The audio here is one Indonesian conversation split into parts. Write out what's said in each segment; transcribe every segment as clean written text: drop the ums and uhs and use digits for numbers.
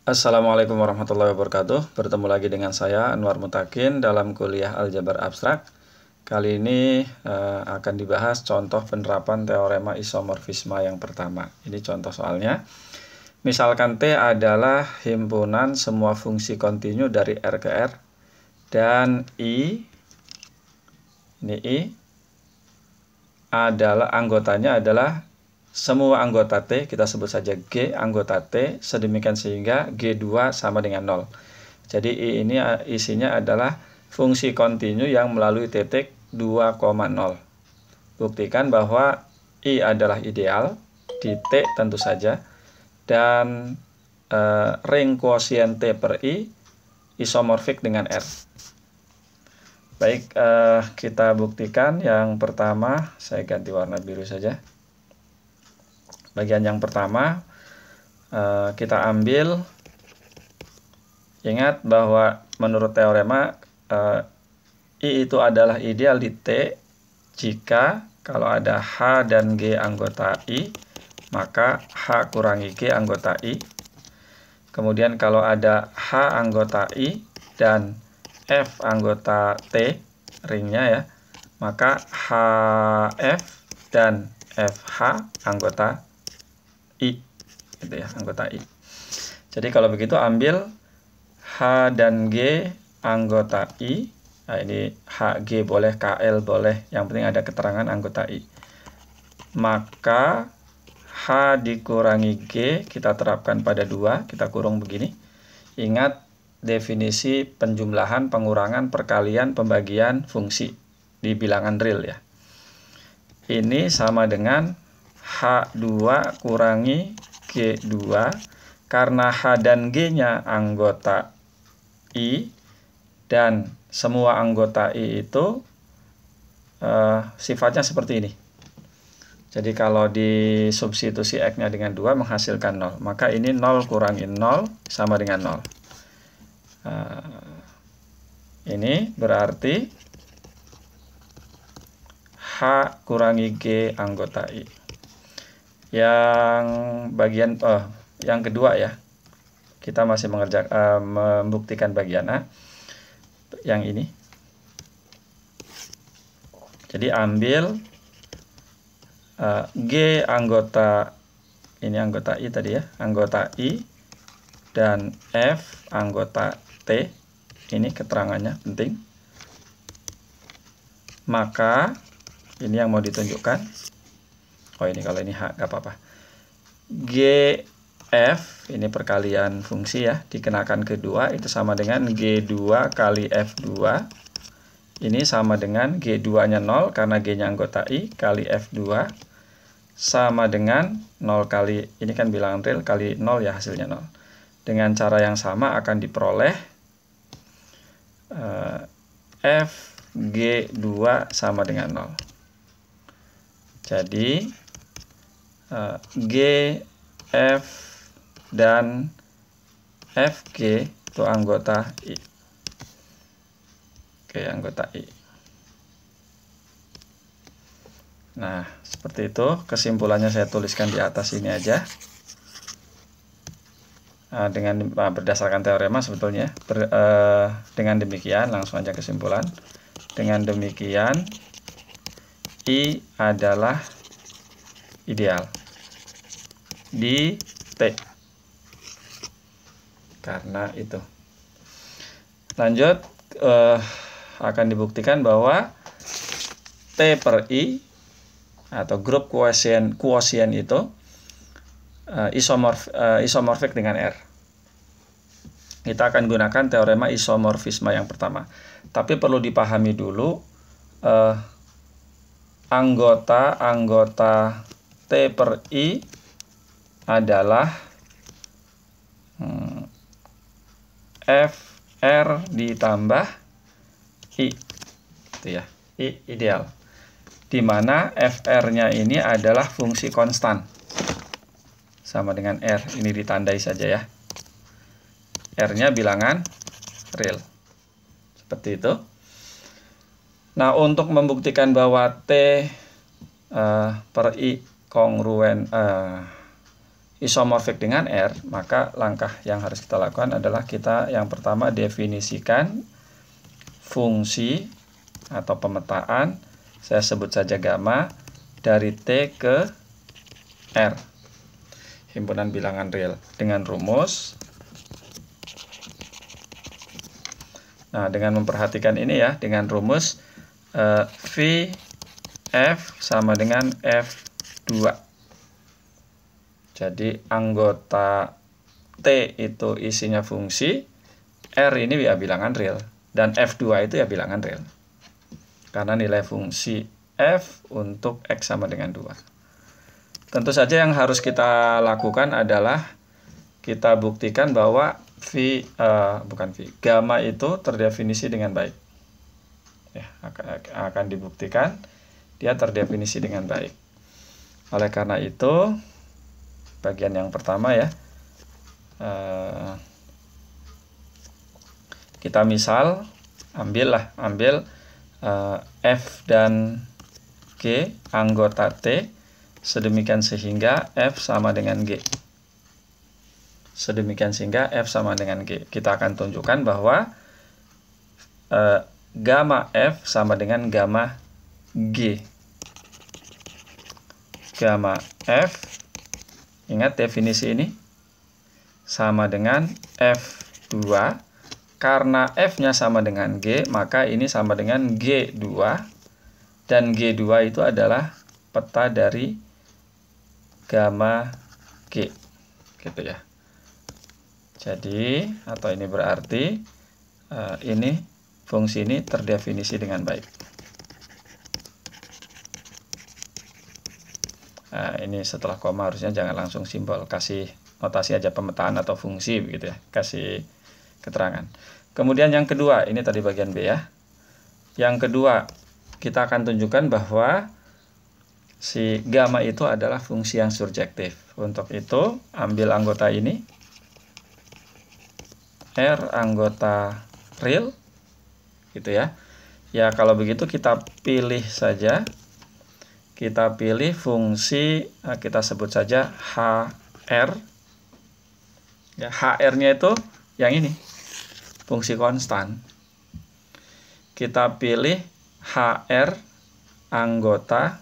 Assalamualaikum warahmatullahi wabarakatuh. Bertemu lagi dengan saya Anwar Mutakin dalam kuliah aljabar abstrak. Kali ini akan dibahas contoh penerapan teorema isomorfisme yang pertama. Ini contoh soalnya. Misalkan T adalah himpunan semua fungsi kontinu dari R ke R dan I adalah anggotanya adalah semua anggota T, kita sebut saja G anggota T, sedemikian sehingga G2 sama dengan 0. Jadi I ini isinya adalah fungsi kontinu yang melalui titik 2,0. Buktikan bahwa I adalah ideal di T tentu saja, dan ring kuosien T per I isomorfik dengan R. Baik, kita buktikan. Yang pertama, saya ganti warna biru saja. Bagian yang pertama, kita ambil, ingat bahwa menurut teorema I itu adalah ideal di T jika kalau ada H dan G anggota I, maka H kurangi G anggota I. Kemudian kalau ada H anggota I dan F anggota T, ringnya ya, maka HF dan FH anggota I, gitu ya, anggota I. Jadi kalau begitu ambil H dan G anggota I. Nah, ini HG boleh, KL boleh, yang penting ada keterangan anggota I. Maka H dikurangi G kita terapkan pada 2, kita kurung begini. Ingat definisi penjumlahan, pengurangan, perkalian, pembagian fungsi di bilangan real ya. Ini sama dengan H2 kurangi G2, karena H dan G-nya anggota I, dan semua anggota I itu sifatnya seperti ini. Jadi kalau disubstitusi X-nya dengan 2 menghasilkan 0. Maka ini 0 kurangi 0 sama dengan 0. Ini berarti H kurangi G anggota I. Yang bagian yang kedua ya, kita masih membuktikan bagian A, yang ini. Jadi ambil G anggota, ini anggota I tadi ya, anggota I, dan F anggota T, ini keterangannya penting. Maka ini yang mau ditunjukkan. Oh, ini kalau ini H gak apa-apa. GF ini perkalian fungsi ya, dikenakan kedua itu sama dengan G2 kali F2. Ini sama dengan G2 nya 0 karena G nya anggota I kali F2 sama dengan 0 kali, ini kan bilangan real, kali 0 ya, hasilnya 0. Dengan cara yang sama akan diperoleh FG2 sama dengan 0. Jadi G, F, dan FG itu anggota I. Oke, anggota I. Nah, seperti itu. Kesimpulannya saya tuliskan di atas ini aja. Dengan berdasarkan teorema sebetulnya. Dengan demikian, langsung aja kesimpulan. Dengan demikian, I adalah ideal di T. Karena itu. Lanjut, akan dibuktikan bahwa T per I atau grup kuosien itu isomorfik dengan R. Kita akan gunakan teorema isomorfisme yang pertama. Tapi perlu dipahami dulu anggota T per I adalah FR ditambah I, itu ya, I ideal, di mana FR-nya ini adalah fungsi konstan sama dengan R. Ini ditandai saja ya, R-nya bilangan real, seperti itu. Nah, untuk membuktikan bahwa T per I kongruen isomorfik dengan R, maka langkah yang harus kita lakukan adalah kita yang pertama definisikan fungsi atau pemetaan, saya sebut saja gamma, dari T ke R, himpunan bilangan real, dengan rumus. Nah, dengan memperhatikan ini ya, dengan rumus V F sama dengan F2. Jadi anggota T itu isinya fungsi, R ini ya bilangan real, dan F2 itu ya bilangan real. Karena nilai fungsi F untuk X sama dengan 2. Tentu saja yang harus kita lakukan adalah kita buktikan bahwa gamma itu terdefinisi dengan baik. Ya, akan dibuktikan dia terdefinisi dengan baik. Oleh karena itu, bagian yang pertama ya, kita misal ambil F dan G anggota T sedemikian sehingga F sama dengan G. Sedemikian sehingga F sama dengan G. Kita akan tunjukkan bahwa gamma F sama dengan gamma G. Gamma F, ingat definisi ini, sama dengan F2. Karena F-nya sama dengan G, maka ini sama dengan G2. Dan G2 itu adalah peta dari gamma G. Gitu ya. Jadi, atau ini berarti ini fungsi ini terdefinisi dengan baik. Nah, ini setelah koma harusnya jangan langsung simbol, kasih notasi aja pemetaan atau fungsi begitu ya, kasih keterangan. Kemudian yang kedua, ini tadi bagian B ya. Yang kedua, kita akan tunjukkan bahwa si gamma itu adalah fungsi yang surjektif. Untuk itu, ambil anggota ini, R anggota real, gitu ya. Ya, kalau begitu kita pilih saja. Kita pilih fungsi, kita sebut saja HR. Ya, HR-nya itu yang ini, fungsi konstan. Kita pilih HR anggota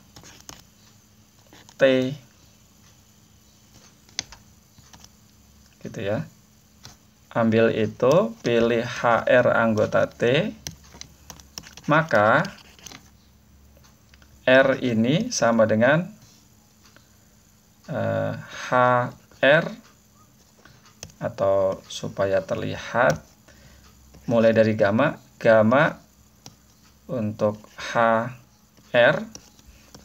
T. Gitu ya. Ambil itu, pilih HR anggota T, maka R ini sama dengan HR, atau supaya terlihat mulai dari gamma untuk HR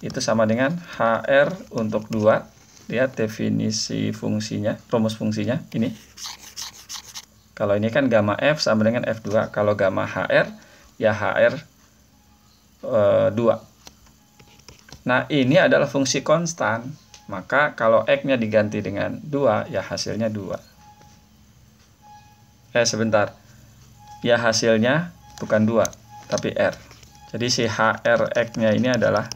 itu sama dengan HR untuk 2. Lihat definisi fungsinya, rumus fungsinya ini. Kalau ini kan gamma F sama dengan F2. Kalau gamma HR, ya HR 2. Nah, ini adalah fungsi konstan. Maka kalau X-nya diganti dengan 2, ya hasilnya 2. Sebentar. Ya hasilnya bukan 2, tapi R. Jadi si HR X-nya ini adalah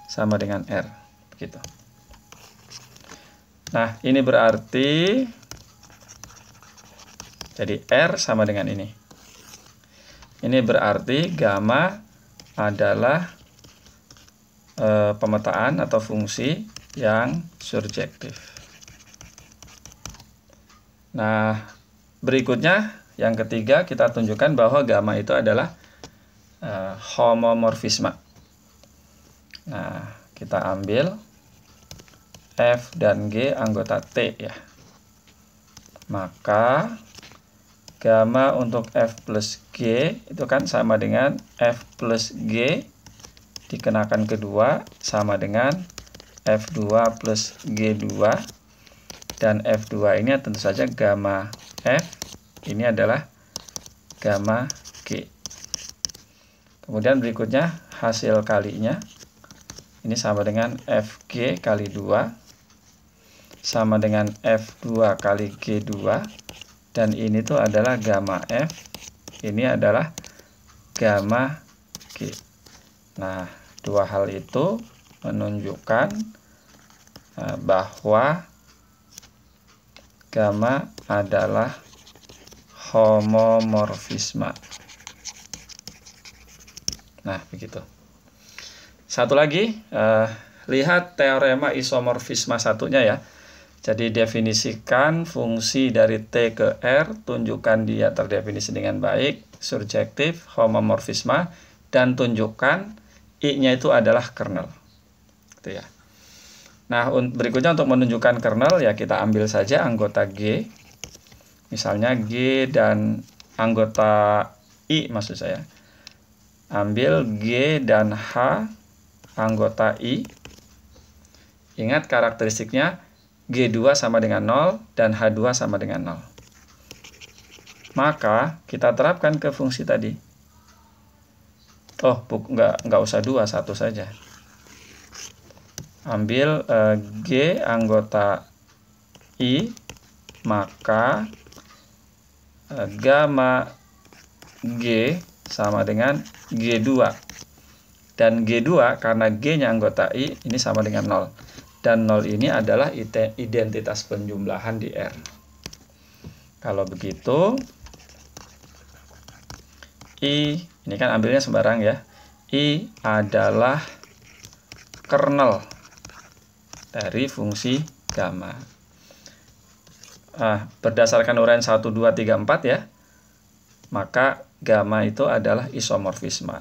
sama dengan R. Begitu. Nah, ini berarti jadi R sama dengan ini. Ini berarti gamma adalah pemetaan atau fungsi yang surjektif. Nah, berikutnya yang ketiga kita tunjukkan bahwa gamma itu adalah homomorfisme. Nah, kita ambil F dan G anggota T ya. Maka gamma untuk F plus G itu kan sama dengan F plus G dikenakan kedua sama dengan F2 plus G2, dan F2 ini tentu saja gamma F, ini adalah gamma G. Kemudian berikutnya hasil kalinya, ini sama dengan Fg kali 2 sama dengan F2 kali G2, dan ini tuh adalah gamma F, ini adalah gamma G. Nah, dua hal itu menunjukkan bahwa gamma adalah homomorfisme. Nah, begitu. Satu lagi, lihat teorema isomorfisme satunya ya. Jadi definisikan fungsi dari T ke R, tunjukkan dia terdefinisi dengan baik, surjektif, homomorfisme, dan tunjukkan I-nya itu adalah kernel. Gitu ya. Nah, berikutnya untuk menunjukkan kernel ya kita ambil saja anggota G. Misalnya G dan anggota I maksud saya. Ambil G dan H anggota I. Ingat karakteristiknya G2 sama dengan 0 dan H2 sama dengan 0. Maka kita terapkan ke fungsi tadi. Oh, nggak usah 2, 1 saja. Ambil G anggota I, maka gamma G sama dengan G2. Dan G2 karena G-nya anggota I ini sama dengan 0. Dan 0 ini adalah identitas penjumlahan di R. Kalau begitu, I, ini kan ambilnya sembarang ya. I adalah kernel dari fungsi gamma. Berdasarkan uraian 1, 2, 3, 4 ya, maka gamma itu adalah isomorfisme.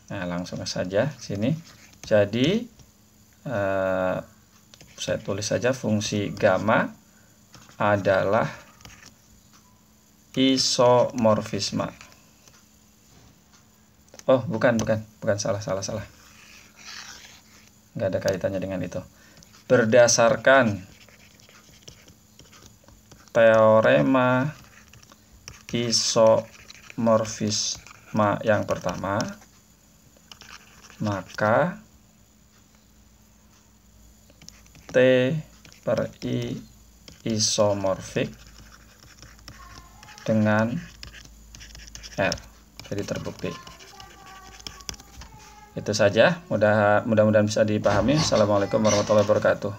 Nah, langsung saja sini. Jadi, saya tulis saja fungsi gamma adalah isomorfisme. Oh, bukan, salah. Nggak ada kaitannya dengan itu. Berdasarkan teorema isomorfisme yang pertama, maka T per I isomorfik dengan R. Jadi terbukti. Itu saja, mudah-mudahan bisa dipahami. Assalamualaikum warahmatullahi wabarakatuh.